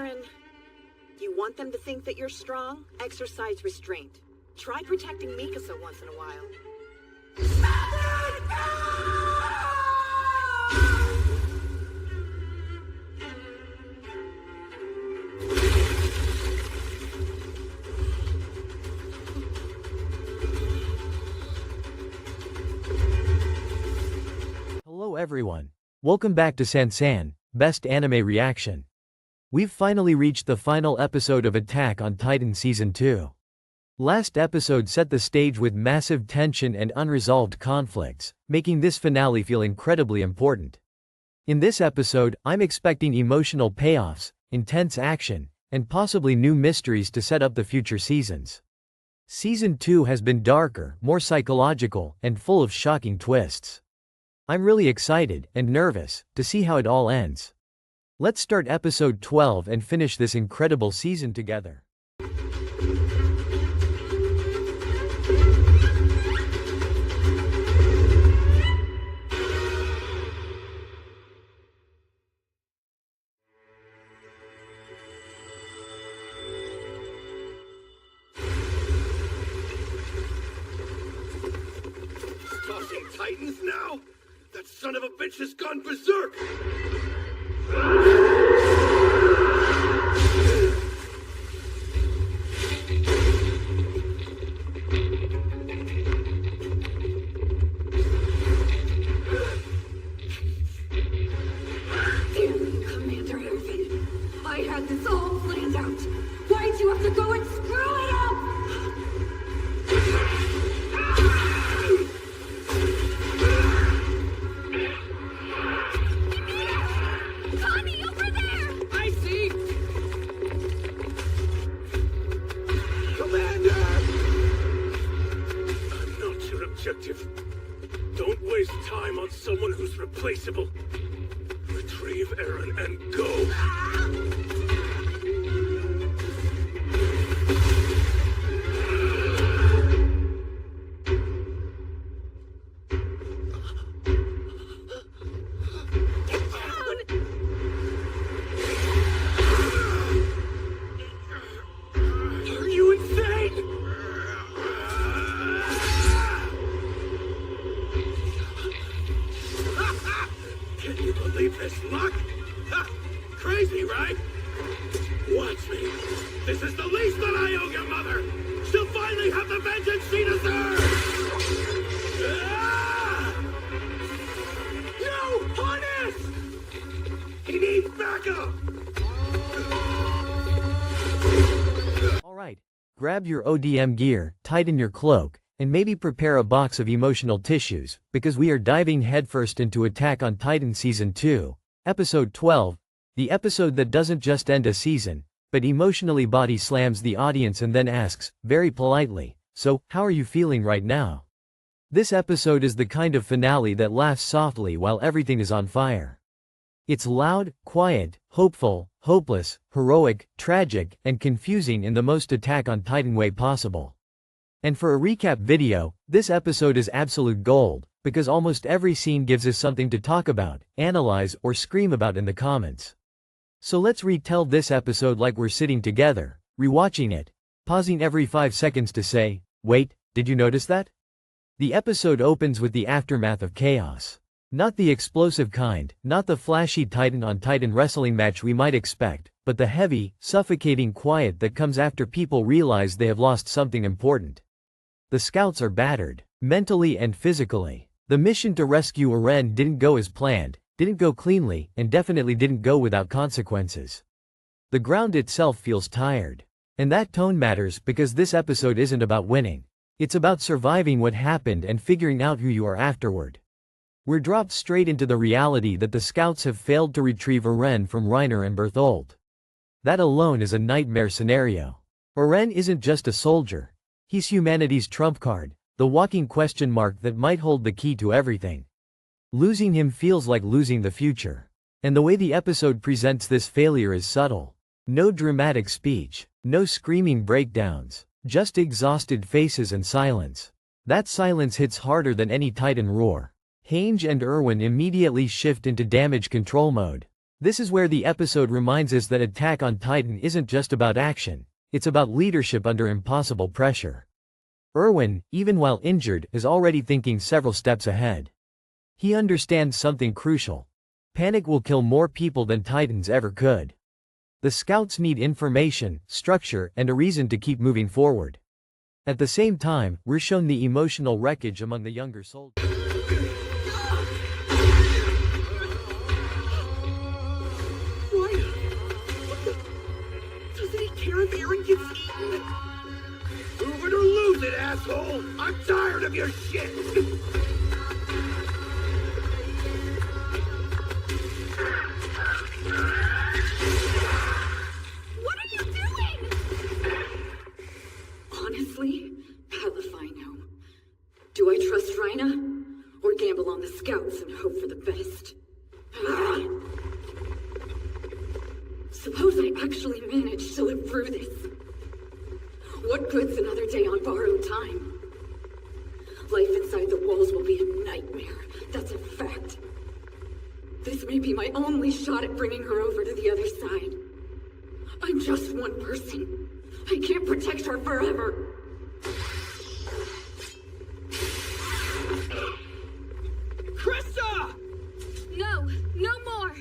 Eren. You want them to think that you're strong? Exercise restraint. Try protecting Mikasa once in a while. Hello everyone. Welcome back to Sansan, Best Anime Reaction. We've finally reached the final episode of Attack on Titan Season 2. Last episode set the stage with massive tension and unresolved conflicts, making this finale feel incredibly important. In this episode, I'm expecting emotional payoffs, intense action, and possibly new mysteries to set up the future seasons. Season 2 has been darker, more psychological, and full of shocking twists. I'm really excited and nervous to see how it all ends. Let's start episode 12 and finish this incredible season together. Tossing Titans now? That son of a bitch has gone berserk! Commander Irvin, I had this all planned out. Why'd you have to go and screw it up? Tommy, over there! I see! Commander! I'm not your objective. Don't waste time on someone who's replaceable. Retrieve Eren and go! Are you insane? Can you believe this luck? Ha! Crazy, right? Watch me. This is the least that I owe your mother. She'll finally have the vengeance she deserves. Ah! No, Hannes! He needs backup. Alright, grab your ODM gear, tighten your cloak, and maybe prepare a box of emotional tissues, because we are diving headfirst into Attack on Titan Season 2, Episode 12, the episode that doesn't just end a season, but emotionally body slams the audience and then asks, very politely, so, how are you feeling right now? This episode is the kind of finale that laughs softly while everything is on fire. It's loud, quiet, hopeful, hopeless, heroic, tragic, and confusing in the most Attack on Titan way possible. And for a recap video, this episode is absolute gold, because almost every scene gives us something to talk about, analyze, or scream about in the comments. So let's retell this episode like we're sitting together, rewatching it, pausing every 5 seconds to say, wait, did you notice that? The episode opens with the aftermath of chaos. Not the explosive kind, not the flashy Titan on Titan wrestling match we might expect, but the heavy, suffocating quiet that comes after people realize they have lost something important. The scouts are battered, mentally and physically. The mission to rescue Eren didn't go as planned, didn't go cleanly, and definitely didn't go without consequences. The ground itself feels tired. And that tone matters because this episode isn't about winning. It's about surviving what happened and figuring out who you are afterward. We're dropped straight into the reality that the scouts have failed to retrieve Eren from Reiner and Bertholdt. That alone is a nightmare scenario. Eren isn't just a soldier. He's humanity's trump card, the walking question mark that might hold the key to everything. Losing him feels like losing the future. And the way the episode presents this failure is subtle. No dramatic speech, no screaming breakdowns, just exhausted faces and silence. That silence hits harder than any Titan roar. Hange and Erwin immediately shift into damage control mode. This is where the episode reminds us that Attack on Titan isn't just about action, it's about leadership under impossible pressure. Erwin, even while injured, is already thinking several steps ahead. He understands something crucial. Panic will kill more people than Titans ever could. The scouts need information, structure, and a reason to keep moving forward. At the same time, we're shown the emotional wreckage among the younger soldiers. Doesn't he care if Eren gets eaten? Move it or lose it, asshole! I'm tired of your shit! What are you doing? Honestly, hell if I know. Do I trust Rhina? Or gamble on the scouts and hope for the best? Suppose I actually manage to live through this. What good's another day on borrowed time? Life inside the walls will be a nightmare. That's a fact. This may be my only shot at bringing her over to the other side. I'm just one person. I can't protect her forever. Krista! No, no more.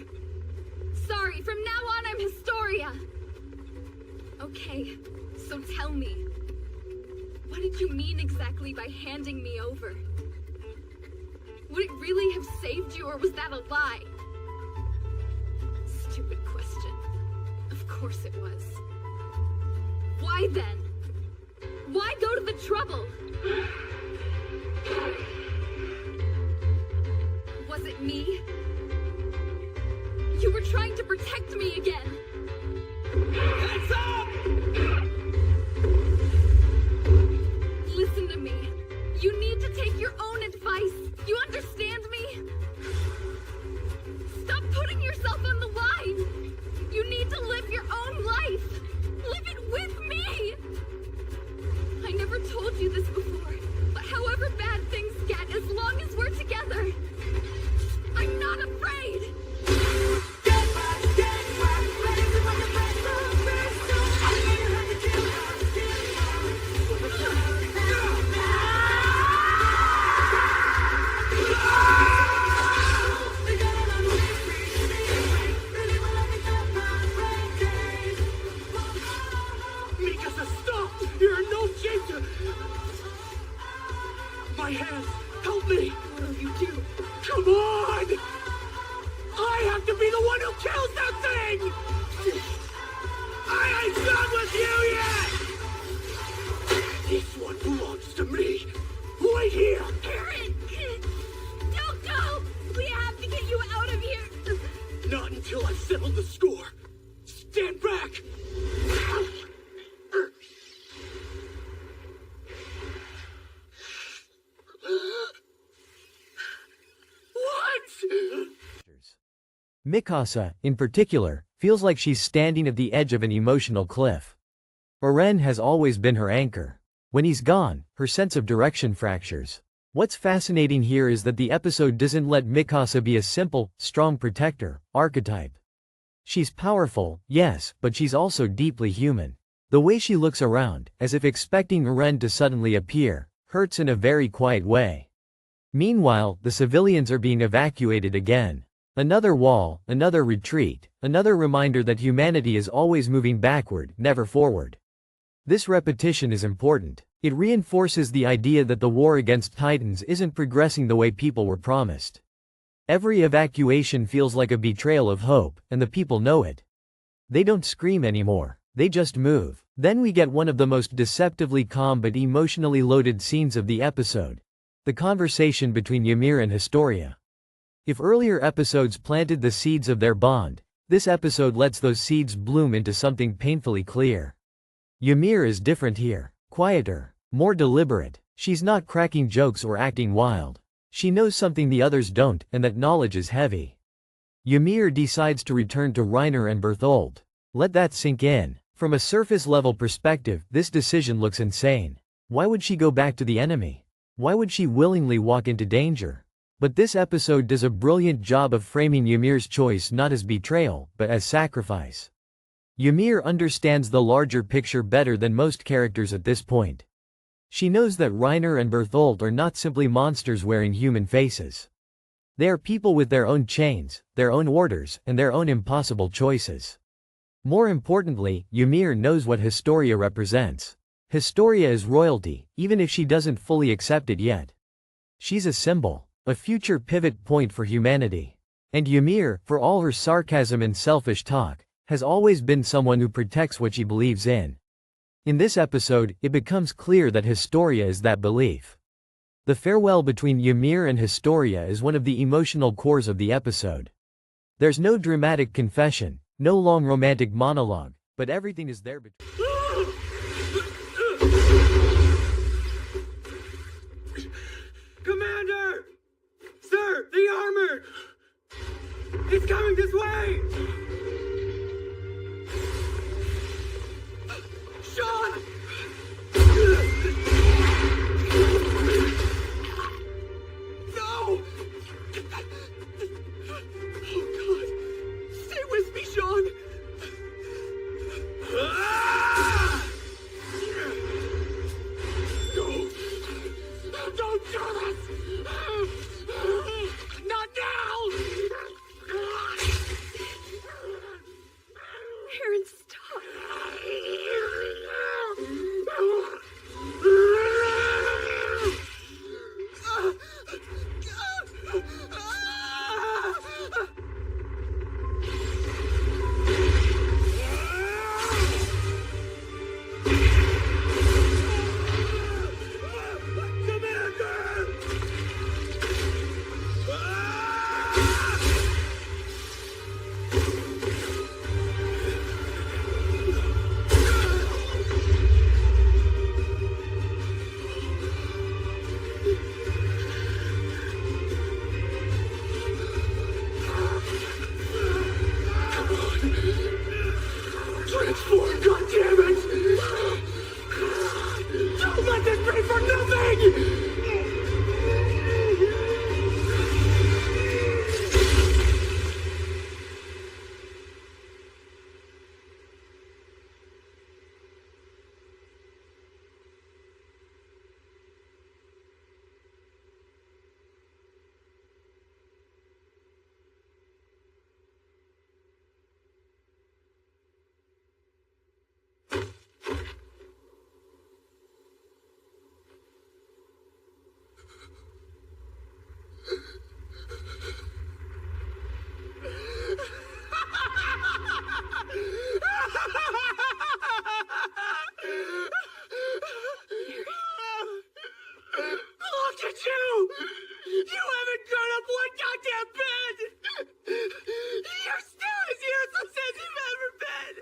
Sorry, from now on I'm Historia. Okay, so tell me. What did you mean exactly by handing me over? Would it really have saved you, or was that a lie? Stupid question. Of course it was. Why then? Why go to the trouble? Was it me? You were trying to protect me again. Heads up! Listen to me. You need to take your own advice. You understand me? Stop putting yourself on the line. You need to live your own life. Live it with me. I never told you this before, but however bad things get, as long as we're together, I'm not afraid. Mikasa, stop! You're in no shape to... My hands! Help me! What'll you do? Come on! I have to be the one who kills that thing! I ain't done with you yet! This one belongs to me! Right here! Eren! Don't go! We have to get you out of here! Not until I've settled the score! Stand back! What? Mikasa, in particular, feels like she's standing at the edge of an emotional cliff. Eren has always been her anchor. When he's gone, her sense of direction fractures. What's fascinating here is that the episode doesn't let Mikasa be a simple, strong protector archetype. She's powerful, yes, but she's also deeply human. The way she looks around, as if expecting Eren to suddenly appear, hurts in a very quiet way. Meanwhile, the civilians are being evacuated again. Another wall, another retreat, another reminder that humanity is always moving backward, never forward. This repetition is important. It reinforces the idea that the war against Titans isn't progressing the way people were promised. Every evacuation feels like a betrayal of hope, and the people know it. They don't scream anymore, they just move. Then we get one of the most deceptively calm but emotionally loaded scenes of the episode. The conversation between Ymir and Historia. If earlier episodes planted the seeds of their bond, this episode lets those seeds bloom into something painfully clear. Ymir is different here. Quieter, more deliberate. She's not cracking jokes or acting wild. She knows something the others don't, and that knowledge is heavy. Ymir decides to return to Reiner and Bertholdt. Let that sink in. From a surface-level perspective, this decision looks insane. Why would she go back to the enemy? Why would she willingly walk into danger? But this episode does a brilliant job of framing Ymir's choice not as betrayal, but as sacrifice. Ymir understands the larger picture better than most characters at this point. She knows that Reiner and Bertholdt are not simply monsters wearing human faces. They are people with their own chains, their own orders, and their own impossible choices. More importantly, Ymir knows what Historia represents. Historia is royalty, even if she doesn't fully accept it yet. She's a symbol, a future pivot point for humanity. And Ymir, for all her sarcasm and selfish talk, has always been someone who protects what she believes in. In this episode, it becomes clear that Historia is that belief. The farewell between Ymir and Historia is one of the emotional cores of the episode. There's no dramatic confession, no long romantic monologue, but everything is there between. Commander! Sir, the armor! It's coming this way! Sean! No! Oh God! Stay with me, Sean! No! Don't do this! Not now! Aaron, stop. Transform, goddammit! Don't let this be for nothing! Look at you! You haven't grown up one goddamn bit! You're still as useless as you've ever been!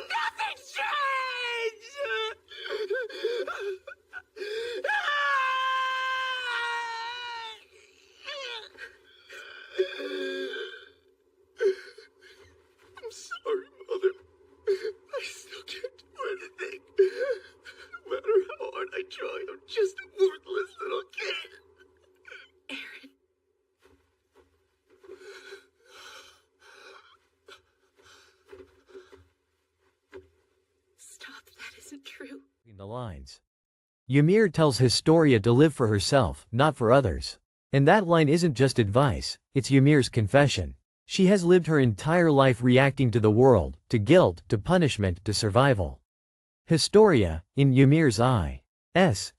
Nothing's changed! I'm sorry, Mother. I still can't do anything. No matter how hard I try, I'm just a worthless little kid. Aaron. Stop, that isn't true. Between the lines. Ymir tells Historia to live for herself, not for others. And that line isn't just advice, it's Ymir's confession. She has lived her entire life reacting to the world, to guilt, to punishment, to survival. Historia, in Ymir's eyes,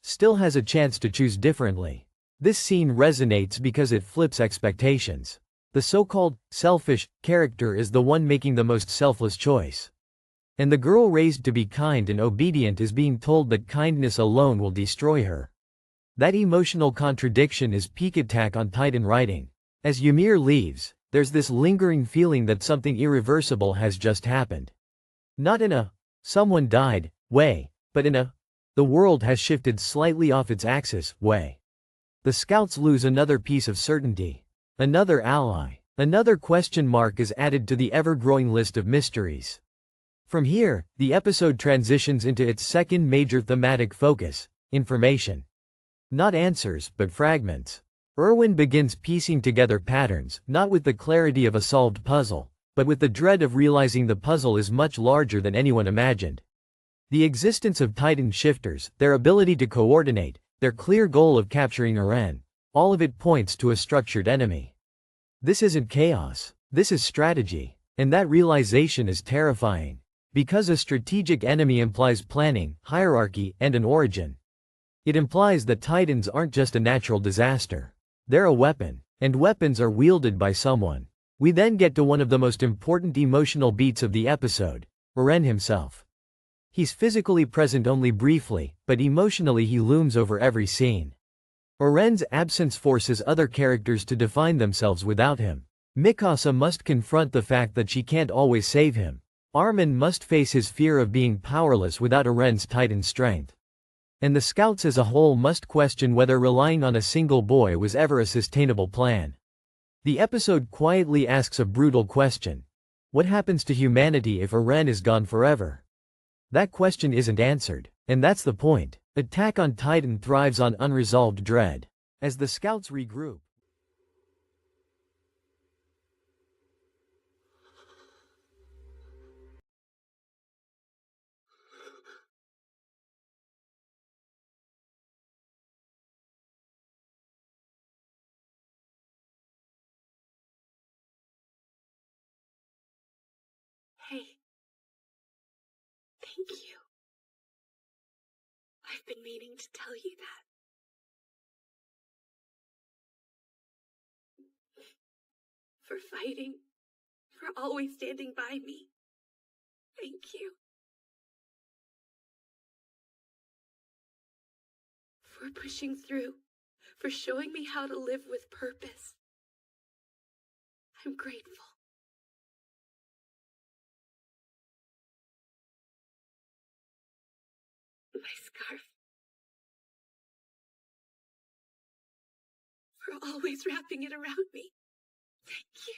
still has a chance to choose differently. This scene resonates because it flips expectations. The so-called selfish character is the one making the most selfless choice. And the girl raised to be kind and obedient is being told that kindness alone will destroy her. That emotional contradiction is peak Attack on Titan writing. As Ymir leaves, there's this lingering feeling that something irreversible has just happened. Not in a someone died way, but in a the world has shifted slightly off its axis way. The scouts lose another piece of certainty. Another ally. Another question mark is added to the ever-growing list of mysteries. From here, the episode transitions into its second major thematic focus, information. Not answers, but fragments. Erwin begins piecing together patterns, not with the clarity of a solved puzzle, but with the dread of realizing the puzzle is much larger than anyone imagined. The existence of Titan shifters, their ability to coordinate, their clear goal of capturing Eren, all of it points to a structured enemy. This isn't chaos, this is strategy, and that realization is terrifying. Because a strategic enemy implies planning, hierarchy, and an origin. It implies that Titans aren't just a natural disaster. They're a weapon, and weapons are wielded by someone. We then get to one of the most important emotional beats of the episode, Eren himself. He's physically present only briefly, but emotionally he looms over every scene. Eren's absence forces other characters to define themselves without him. Mikasa must confront the fact that she can't always save him. Armin must face his fear of being powerless without Eren's Titan strength. And the scouts as a whole must question whether relying on a single boy was ever a sustainable plan. The episode quietly asks a brutal question. What happens to humanity if Eren is gone forever? That question isn't answered, and that's the point. Attack on Titan thrives on unresolved dread. As the scouts regroup, Hey. Thank you. I've been meaning to tell you that. For fighting, for always standing by me. Thank you. For pushing through, for showing me how to live with purpose. I'm grateful. My scarf. For always wrapping it around me. Thank you.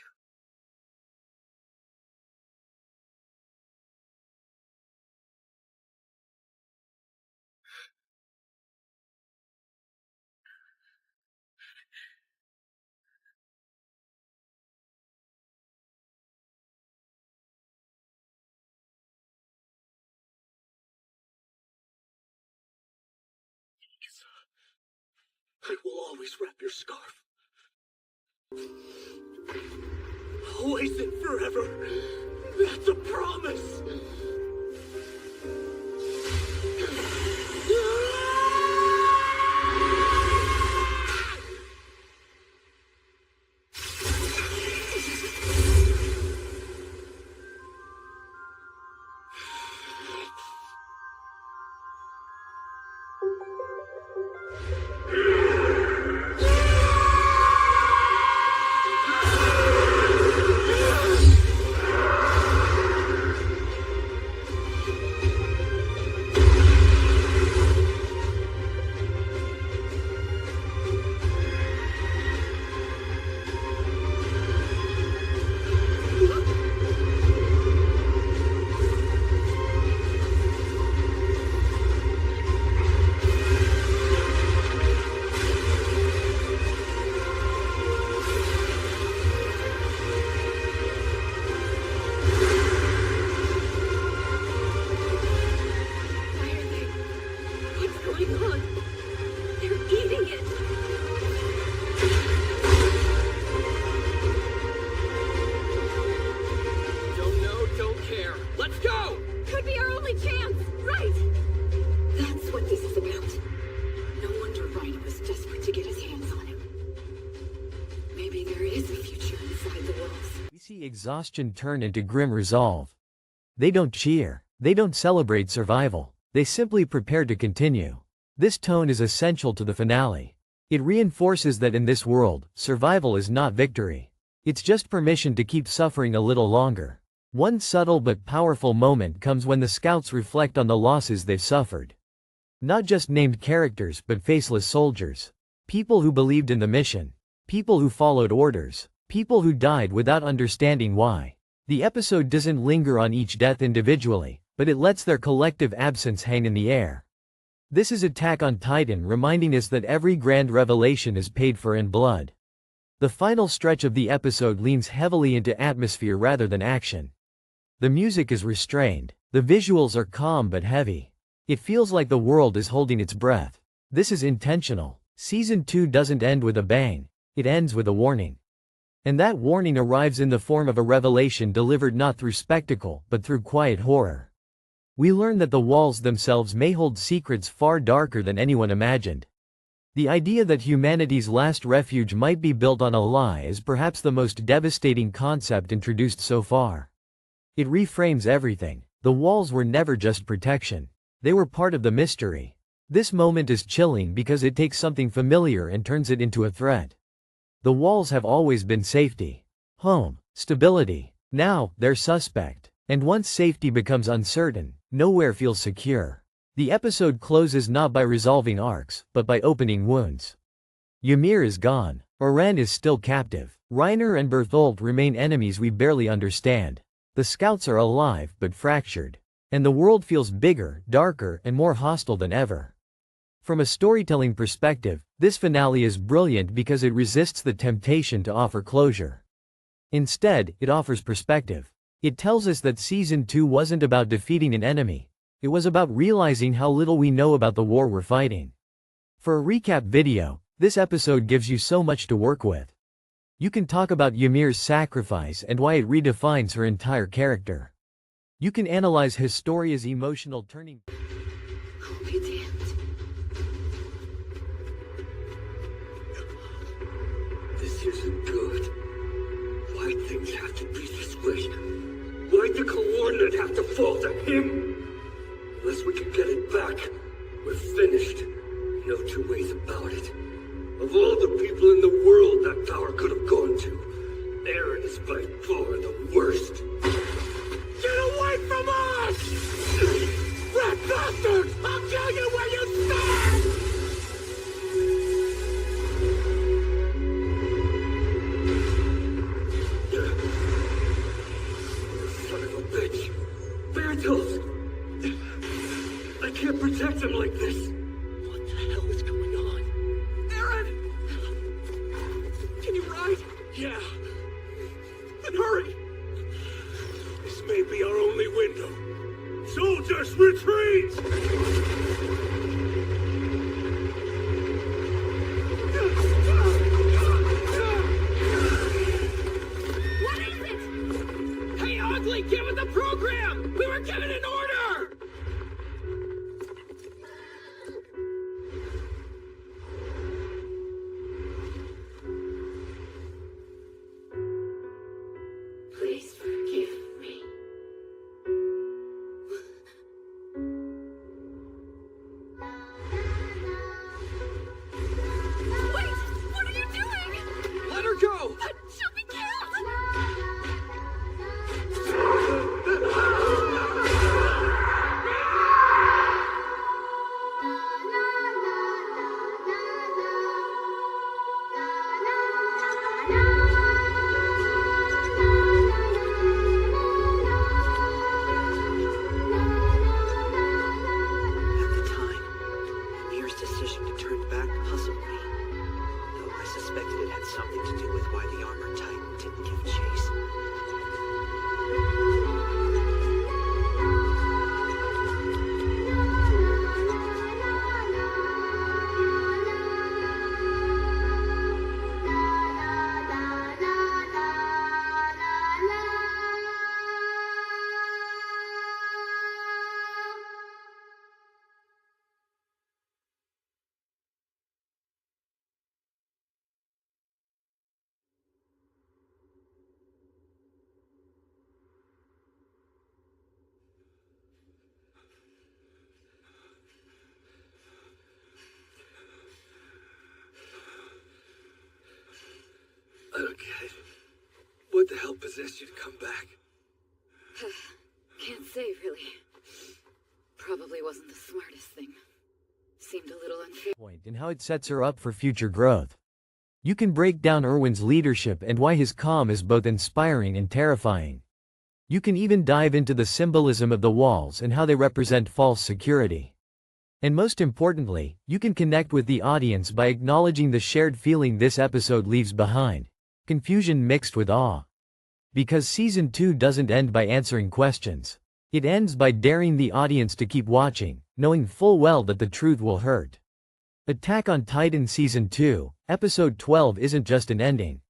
I will always wrap your scarf. Always and forever. That's a promise. Exhaustion turn into grim resolve. They don't cheer. They don't celebrate survival. They simply prepare to continue. This tone is essential to the finale. It reinforces that in this world, survival is not victory. It's just permission to keep suffering a little longer. One subtle but powerful moment comes when the scouts reflect on the losses they've suffered. Not just named characters but faceless soldiers. People who believed in the mission. People who followed orders. People who died without understanding why. The episode doesn't linger on each death individually, but it lets their collective absence hang in the air. This is Attack on Titan, reminding us that every grand revelation is paid for in blood. The final stretch of the episode leans heavily into atmosphere rather than action. The music is restrained. The visuals are calm but heavy. It feels like the world is holding its breath. This is intentional. Season 2 doesn't end with a bang. It ends with a warning. And that warning arrives in the form of a revelation delivered not through spectacle, but through quiet horror. We learn that the walls themselves may hold secrets far darker than anyone imagined. The idea that humanity's last refuge might be built on a lie is perhaps the most devastating concept introduced so far. It reframes everything. The walls were never just protection. They were part of the mystery. This moment is chilling because it takes something familiar and turns it into a threat. The walls have always been safety, home, stability. Now, they're suspect. And once safety becomes uncertain, nowhere feels secure. The episode closes not by resolving arcs, but by opening wounds. Ymir is gone. Oren is still captive. Reiner and Bertholdt remain enemies we barely understand. The scouts are alive but fractured. And the world feels bigger, darker, and more hostile than ever. From a storytelling perspective, this finale is brilliant because it resists the temptation to offer closure. Instead, it offers perspective. It tells us that Season 2 wasn't about defeating an enemy. It was about realizing how little we know about the war we're fighting. For a recap video, this episode gives you so much to work with. You can talk about Ymir's sacrifice and why it redefines her entire character. You can analyze Historia's emotional turning. I'll be damned. This isn't good. Why'd things have to be this way? Why'd the coordinate have to fall to him? Unless we can get it back, we're finished. No two ways about it. Of all the people in the world that power could have gone to, Eren is by far the worst. Get away from us! Rat bastards! I'll kill you where you stand! Son of a bitch! Bertholdt! I can't protect him like this! What the hell is going on? Eren! Can you ride? Yeah. Then hurry! This may be our only window. Soldiers, retreat! What is it? Hey, Ugly, get with the program! We were given an order! Please forgive me. Wait! What are you doing? Let her go! She'll be killed! At the time, Ymir's decision to turn back puzzled me, though I suspected it had something to do with why the armored titan didn't give chase. I don't get it. What the hell possessed you to come back? Can't say, really. Probably wasn't the smartest thing. Seemed a little unfair. Point and how it sets her up for future growth. You can break down Erwin's leadership and why his calm is both inspiring and terrifying. You can even dive into the symbolism of the walls and how they represent false security. And most importantly, you can connect with the audience by acknowledging the shared feeling this episode leaves behind. Confusion mixed with awe. Because Season 2 doesn't end by answering questions. It ends by daring the audience to keep watching, knowing full well that the truth will hurt. Attack on Titan Season 2, Episode 12 isn't just an ending.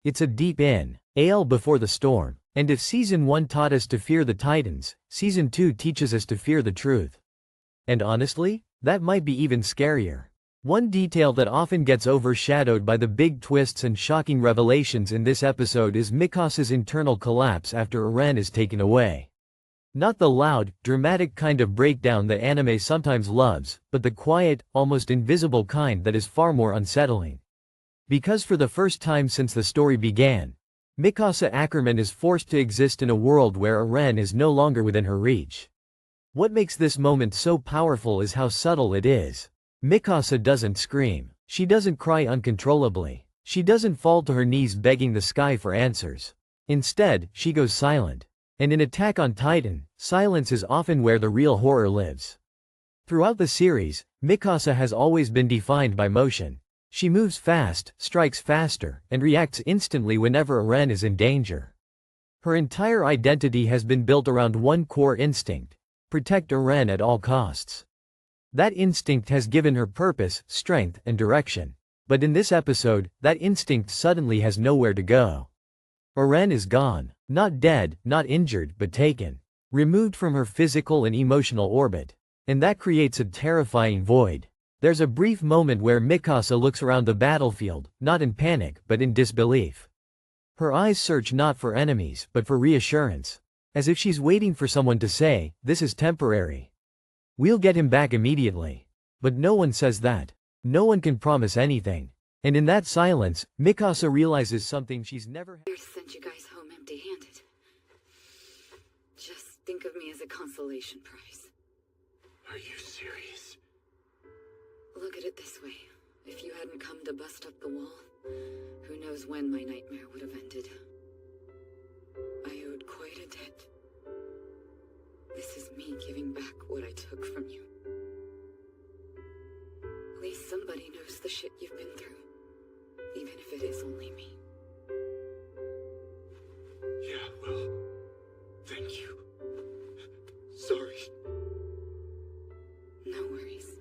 It's a deep inhale before the storm. And if Season 1 taught us to fear the Titans, Season 2 teaches us to fear the truth. And honestly, that might be even scarier. One detail that often gets overshadowed by the big twists and shocking revelations in this episode is Mikasa's internal collapse after Eren is taken away. Not the loud, dramatic kind of breakdown that anime sometimes loves, but the quiet, almost invisible kind that is far more unsettling. Because for the first time since the story began, Mikasa Ackerman is forced to exist in a world where Eren is no longer within her reach. What makes this moment so powerful is how subtle it is. Mikasa doesn't scream. She doesn't cry uncontrollably. She doesn't fall to her knees begging the sky for answers. Instead, she goes silent. And in Attack on Titan, silence is often where the real horror lives. Throughout the series, Mikasa has always been defined by motion. She moves fast, strikes faster, and reacts instantly whenever Eren is in danger. Her entire identity has been built around one core instinct: protect Eren at all costs. That instinct has given her purpose, strength, and direction. But in this episode, that instinct suddenly has nowhere to go. Eren is gone. Not dead, not injured, but taken. Removed from her physical and emotional orbit. And that creates a terrifying void. There's a brief moment where Mikasa looks around the battlefield, not in panic, but in disbelief. Her eyes search not for enemies, but for reassurance. As if she's waiting for someone to say, "This is temporary. We'll get him back immediately." But no one says that. No one can promise anything. And in that silence, Mikasa realizes something she's never had. I sent you guys home empty-handed. Just think of me as a consolation prize. Are you serious? Look at it this way. If you hadn't come to bust up the wall, who knows when my nightmare would have ended. I owed quite a debt. This is me giving back what I took from you. At least somebody knows the shit you've been through. Even if it is only me. Yeah, well, thank you. Sorry. No worries.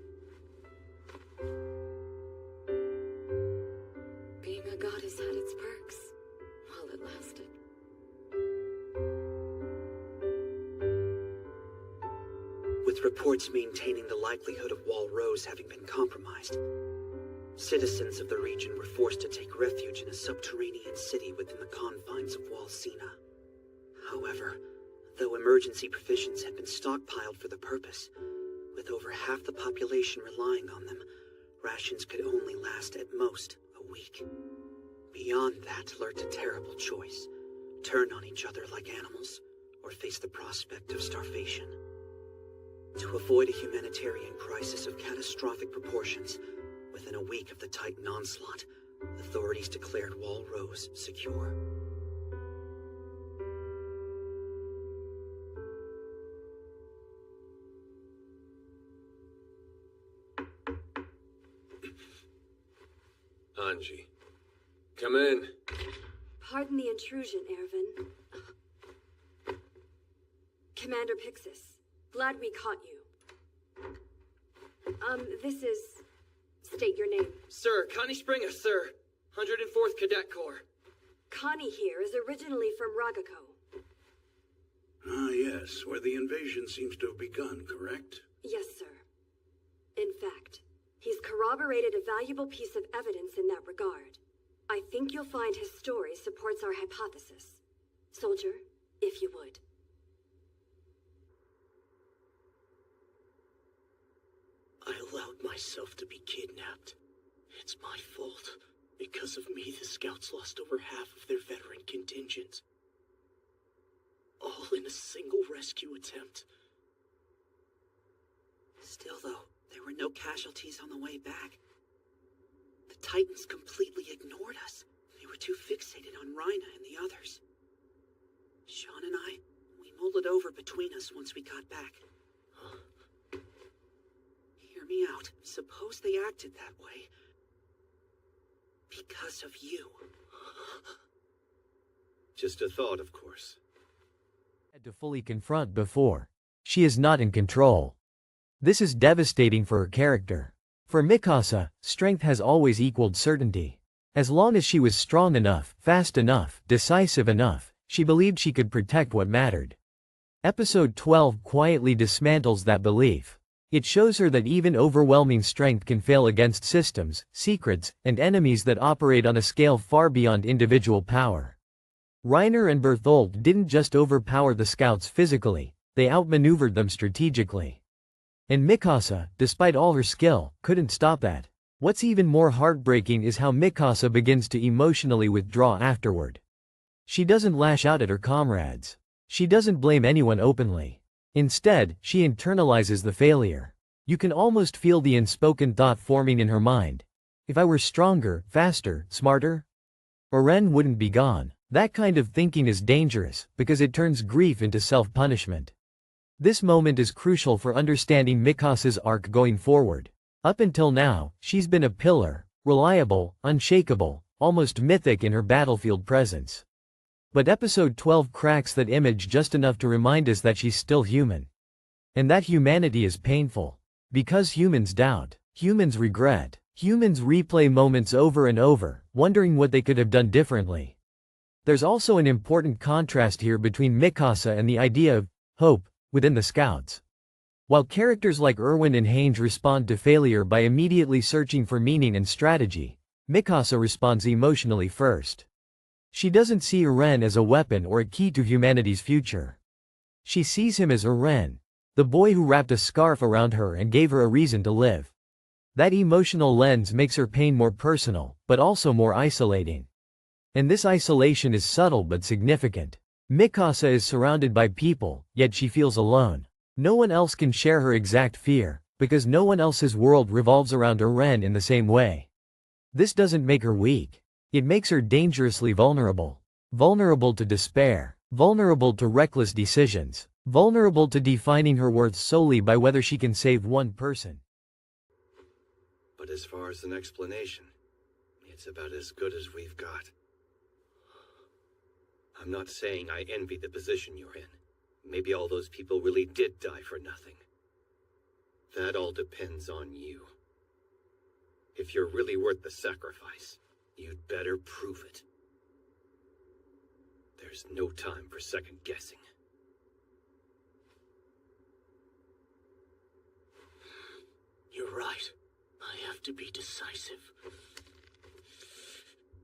Being a goddess had its perks, while it lasted. With reports maintaining the likelihood of Wall Rose having been compromised, citizens of the region were forced to take refuge in a subterranean city within the confines of Wall Sina. However, though emergency provisions had been stockpiled for the purpose, with over half the population relying on them, rations could only last at most a week. Beyond that lurked a terrible choice: turn on each other like animals, or face the prospect of starvation. To avoid a humanitarian crisis of catastrophic proportions, within a week of the Titan onslaught, authorities declared Wall Rose secure. Anji, come in. Pardon the intrusion, Erwin. Commander Pixis, glad we caught you. This is... State your name. Sir, Connie Springer, sir. 104th Cadet Corps. Connie here is originally from Ragako. Ah, yes, where the invasion seems to have begun, correct? Yes, sir. In fact, he's corroborated a valuable piece of evidence in that regard. I think you'll find his story supports our hypothesis. Soldier, if you would. I allowed myself to be kidnapped. It's my fault. Because of me, the Scouts lost over half of their veteran contingent. All in a single rescue attempt. Still, though, there were no casualties on the way back. The Titans completely ignored us. They were too fixated on Rhina and the others. Sean and I, we mulled it over between us once we got back. me out. Suppose they acted that way because of you. Just a thought, of course. Had to fully confront before. She is not in control. This is devastating for her character. For Mikasa, strength has always equaled certainty. As long as she was strong enough, fast enough, decisive enough, she believed she could protect what mattered. Episode 12 quietly dismantles that belief. It shows her that even overwhelming strength can fail against systems, secrets, and enemies that operate on a scale far beyond individual power. Reiner and Bertholdt didn't just overpower the scouts physically, they outmaneuvered them strategically. And Mikasa, despite all her skill, couldn't stop that. What's even more heartbreaking is how Mikasa begins to emotionally withdraw afterward. She doesn't lash out at her comrades. She doesn't blame anyone openly. Instead, she internalizes the failure. You can almost feel the unspoken thought forming in her mind. If I were stronger, faster, smarter, Eren wouldn't be gone. That kind of thinking is dangerous, because it turns grief into self-punishment. This moment is crucial for understanding Mikasa's arc going forward. Up until now, she's been a pillar, reliable, unshakable, almost mythic in her battlefield presence. But episode 12 cracks that image just enough to remind us that she's still human. And that humanity is painful. Because humans doubt, humans regret, humans replay moments over and over, wondering what they could have done differently. There's also an important contrast here between Mikasa and the idea of hope within the Scouts. While characters like Erwin and Hange respond to failure by immediately searching for meaning and strategy, Mikasa responds emotionally first. She doesn't see Eren as a weapon or a key to humanity's future. She sees him as Eren, the boy who wrapped a scarf around her and gave her a reason to live. That emotional lens makes her pain more personal, but also more isolating. And this isolation is subtle but significant. Mikasa is surrounded by people, yet she feels alone. No one else can share her exact fear, because no one else's world revolves around Eren in the same way. This doesn't make her weak. It makes her dangerously vulnerable. Vulnerable to despair. Vulnerable to reckless decisions. Vulnerable to defining her worth solely by whether she can save one person. But as far as an explanation, it's about as good as we've got. I'm not saying I envy the position you're in. Maybe all those people really did die for nothing. That all depends on you. If you're really worth the sacrifice, you'd better prove it. There's no time for second guessing. You're right. I have to be decisive.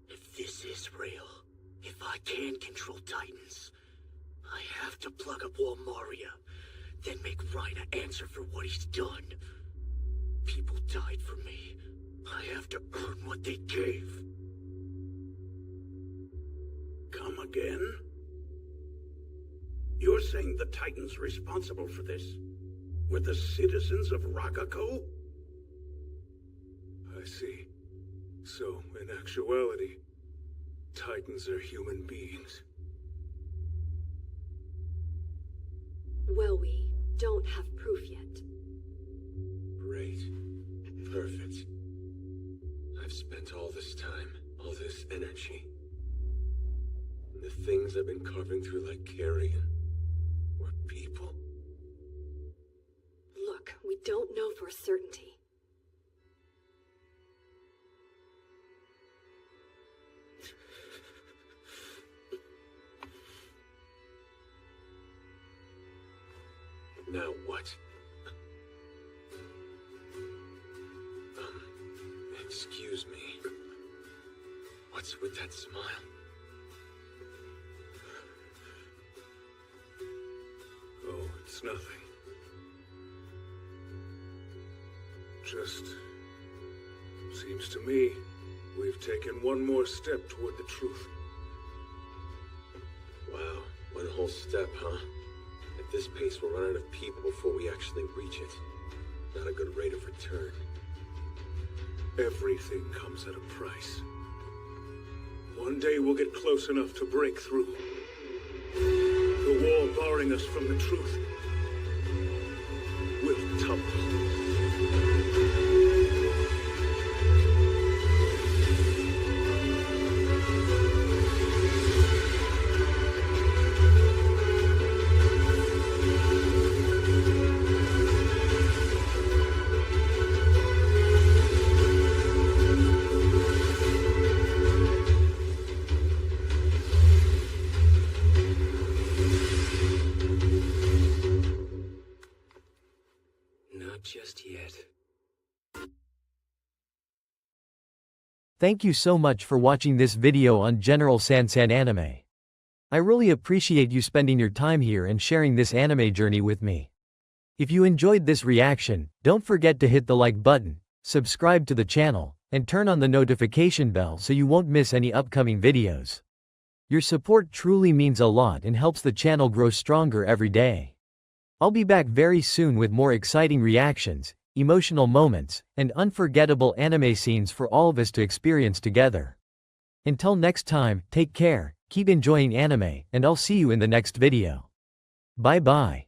If this is real, if I can control Titans, I have to plug up Walmaria, then make Reiner answer for what he's done. People died for me. I have to earn what they gave. Come again? You're saying the Titans responsible for this were the citizens of Ragako? I see. So, in actuality, Titans are human beings. Well, we don't have proof yet. Great. Perfect. I've spent all this time, all this energy. And the things I've been carving through like carrion were people. Look, we don't know for certainty. Now what? Excuse me. What's with that smile? Oh, it's nothing. Just seems to me we've taken one more step toward the truth. Wow, one whole step, huh? At this pace, we'll run out of people before we actually reach it. Not a good rate of return. Everything comes at a price. One day we'll get close enough to break through. The wall barring us from the truth will tumble. Thank you so much for watching this video on General Sansan Anime. I really appreciate you spending your time here and sharing this anime journey with me. If you enjoyed this reaction, don't forget to hit the like button, subscribe to the channel, and turn on the notification bell so you won't miss any upcoming videos. Your support truly means a lot and helps the channel grow stronger every day. I'll be back very soon with more exciting reactions, emotional moments, and unforgettable anime scenes for all of us to experience together. Until next time, take care, keep enjoying anime, and I'll see you in the next video. Bye bye.